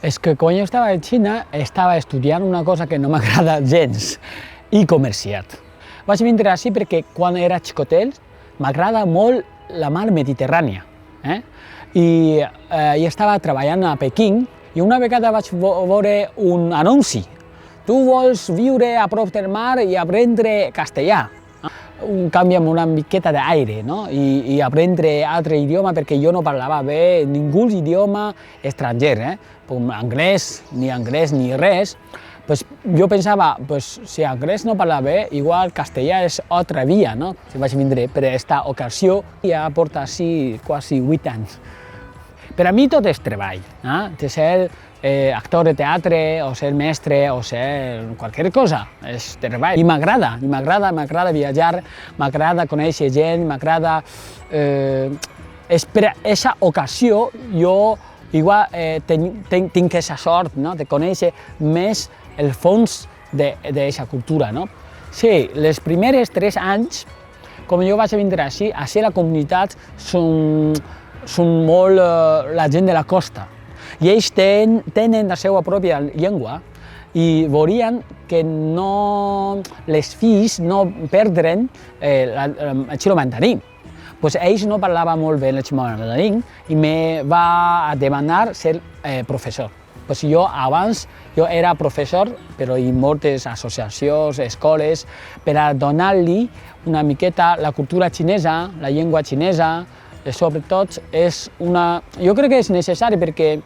És que quan jo estava a Xina estava estudiant una cosa que no m'agrada gens, i comerciat. Vaig vindre així perquè quan era xicotet m'agrada molt la mar Mediterrània. I estava treballant a Pequín i una vegada vaig veure un anunci. Tu vols viure a prop del mar i aprendre castellà. Un canvi amb una miqueta d'aire, no? I aprendre altre idioma perquè jo no parlava bé ningú idioma estranger, com anglès ni res. Pues jo pensava, pues, si anglès no parlava bé, igual castellà és altra via, no? Si vaig vindre per aquesta ocasió, ja porta així quasi 8 anys. Per a mi tot és treball, de ser actor de teatre, o ser mestre, o ser qualsevol cosa, és treball. I m'agrada viatjar, m'agrada conèixer gent, m'agrada... És per a aquesta ocasió jo igual tinc aquesta sort de conèixer més el fons d'aquesta cultura. Sí, els primers 3 anys, com jo vaig vindre així, la comunitat són molt la gent de la costa. I ells tenen la seva pròpia llengua i volien que les fills no perdren el xino mandarí. Ells no parlaven molt bé el xino mandarí i me va demanar ser professor. Abans jo era professor, però en moltes associacions, escoles, per a donar-li una miqueta la cultura xinesa, la llengua xinesa, sobretot jo crec que és necessari perquè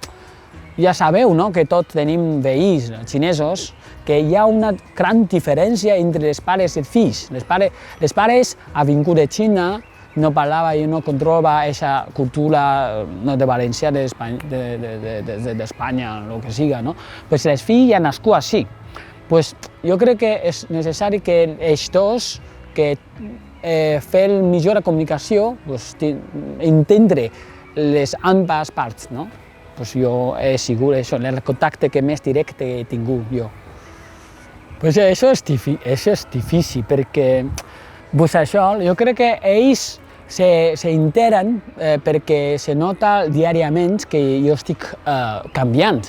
ja sabeu que tots tenim veïns xinesos, que hi ha una gran diferència entre els pares i els fills. Els pares han vingut de Xina, no parlava i no controlava aquesta cultura de valencià d'Espanya, el que siga. Els fills ja han nascut així. Jo crec que és necessari que els dos fer millor comunicació, entendre les ambes parts. Jo he sigut el contacte que més directe he tingut jo. Això és difícil perquè jo crec que ells s'enteren perquè se nota diàriament que jo estic canviant,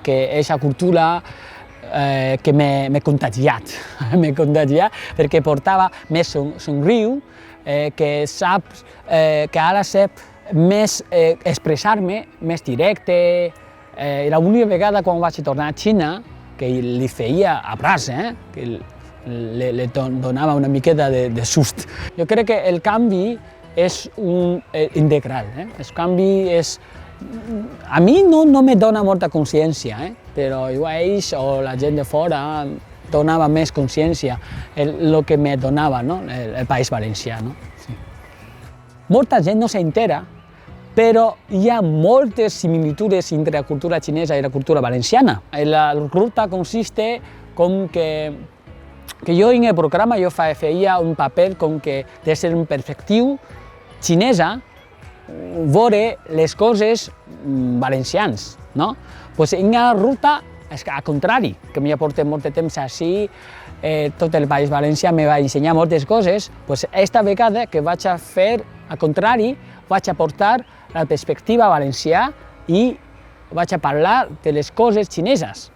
que aquesta cultura que m'he contagiat perquè portava més somriu, que ara sap més expressar-me, més directe. L'única vegada quan vaig tornar a Xina, que li feia abraç, que li donava una miqueta de sust. Jo crec que el canvi és integral. El canvi és... A mi no me dona molta consciència, però ells o la gent de fora donava més consciència el que me donava el País Valencià. Molta gent no s'entera, però hi ha moltes similituds entre la cultura xinesa i la cultura valenciana. La ruta consiste com que jo en el programa feia un paper com que de ser un perspectiu xinesa veure les coses valencians. En la ruta, al contrari, que ja portem molt de temps així, tot el País Valencià me va ensenyar moltes coses, aquesta vegada que vaig a fer al contrari, vaig a portar la perspectiva valencià i vaig a parlar de les coses xineses.